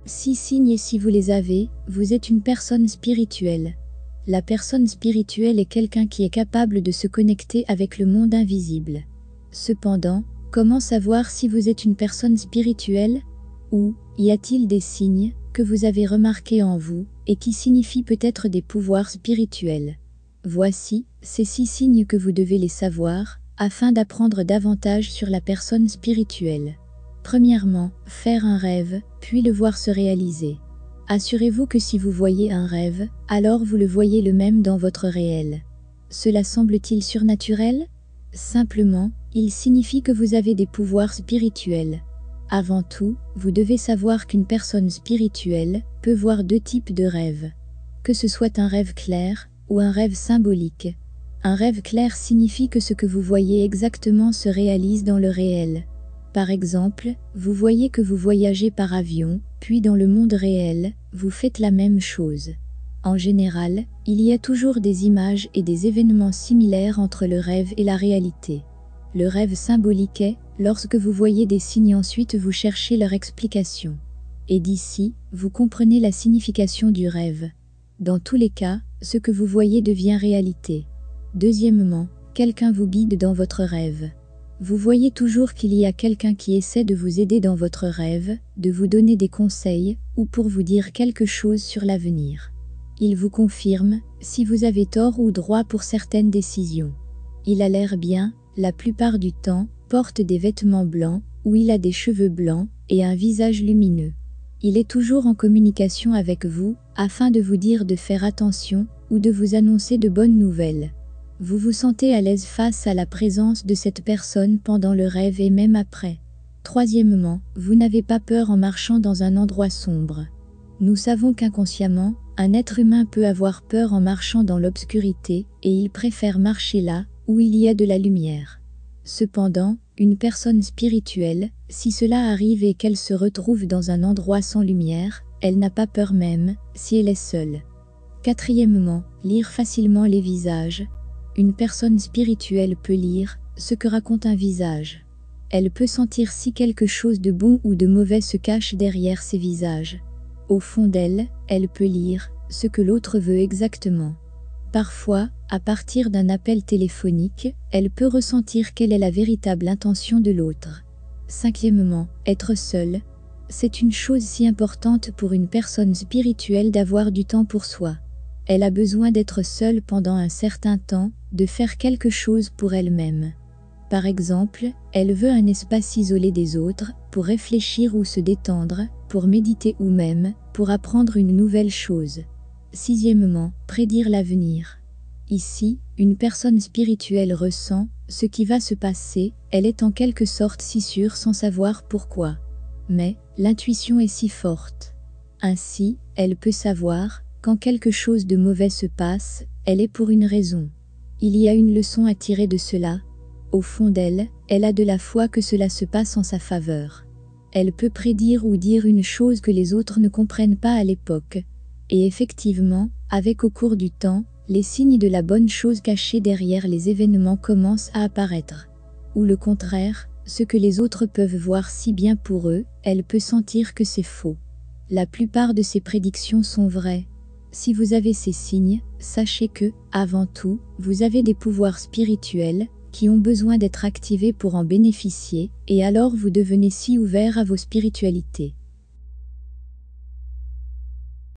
6 signes et si vous les avez, vous êtes une personne spirituelle. La personne spirituelle est quelqu'un qui est capable de se connecter avec le monde invisible. Cependant, comment savoir si vous êtes une personne spirituelle? Ou y a-t-il des signes que vous avez remarqués en vous et qui signifient peut-être des pouvoirs spirituels? Voici ces 6 signes que vous devez les savoir afin d'apprendre davantage sur la personne spirituelle. Premièrement, faire un rêve, puis le voir se réaliser. Assurez-vous que si vous voyez un rêve, alors vous le voyez le même dans votre réel. Cela semble-t-il surnaturel? Simplement, il signifie que vous avez des pouvoirs spirituels. Avant tout, vous devez savoir qu'une personne spirituelle peut voir 2 types de rêves. Que ce soit un rêve clair ou un rêve symbolique. Un rêve clair signifie que ce que vous voyez exactement se réalise dans le réel. Par exemple, vous voyez que vous voyagez par avion, puis dans le monde réel, vous faites la même chose. En général, il y a toujours des images et des événements similaires entre le rêve et la réalité. Le rêve symbolique est, lorsque vous voyez des signes ensuite vous cherchez leur explication. Et d'ici, vous comprenez la signification du rêve. Dans tous les cas, ce que vous voyez devient réalité. Deuxièmement, quelqu'un vous guide dans votre rêve. Vous voyez toujours qu'il y a quelqu'un qui essaie de vous aider dans votre rêve, de vous donner des conseils, ou pour vous dire quelque chose sur l'avenir. Il vous confirme si vous avez tort ou droit pour certaines décisions. Il a l'air bien, la plupart du temps, porte des vêtements blancs, ou il a des cheveux blancs, et un visage lumineux. Il est toujours en communication avec vous, afin de vous dire de faire attention, ou de vous annoncer de bonnes nouvelles. Vous vous sentez à l'aise face à la présence de cette personne pendant le rêve et même après. Troisièmement, vous n'avez pas peur en marchant dans un endroit sombre. Nous savons qu'inconsciemment, un être humain peut avoir peur en marchant dans l'obscurité, et il préfère marcher là, où il y a de la lumière. Cependant, une personne spirituelle, si cela arrive et qu'elle se retrouve dans un endroit sans lumière, elle n'a pas peur même, si elle est seule. Quatrièmement, lire facilement les visages. Une personne spirituelle peut lire ce que raconte un visage. Elle peut sentir si quelque chose de bon ou de mauvais se cache derrière ces visages. Au fond d'elle, elle peut lire ce que l'autre veut exactement. Parfois, à partir d'un appel téléphonique, elle peut ressentir quelle est la véritable intention de l'autre. Cinquièmement, être seule. C'est une chose si importante pour une personne spirituelle d'avoir du temps pour soi. Elle a besoin d'être seule pendant un certain temps, de faire quelque chose pour elle-même. Par exemple, elle veut un espace isolé des autres, pour réfléchir ou se détendre, pour méditer ou même, pour apprendre une nouvelle chose. Sixièmement, prédire l'avenir. Ici, une personne spirituelle ressent ce qui va se passer, elle est en quelque sorte si sûre sans savoir pourquoi. Mais, l'intuition est si forte. Ainsi, elle peut savoir, quand quelque chose de mauvais se passe, elle est pour une raison. Il y a une leçon à tirer de cela. Au fond d'elle, elle a de la foi que cela se passe en sa faveur. Elle peut prédire ou dire une chose que les autres ne comprennent pas à l'époque. Et effectivement, avec au cours du temps, les signes de la bonne chose cachée derrière les événements commencent à apparaître. Ou le contraire, ce que les autres peuvent voir si bien pour eux, elle peut sentir que c'est faux. La plupart de ces prédictions sont vraies. Si vous avez ces signes, sachez que, avant tout, vous avez des pouvoirs spirituels qui ont besoin d'être activés pour en bénéficier, et alors vous devenez si ouvert à vos spiritualités.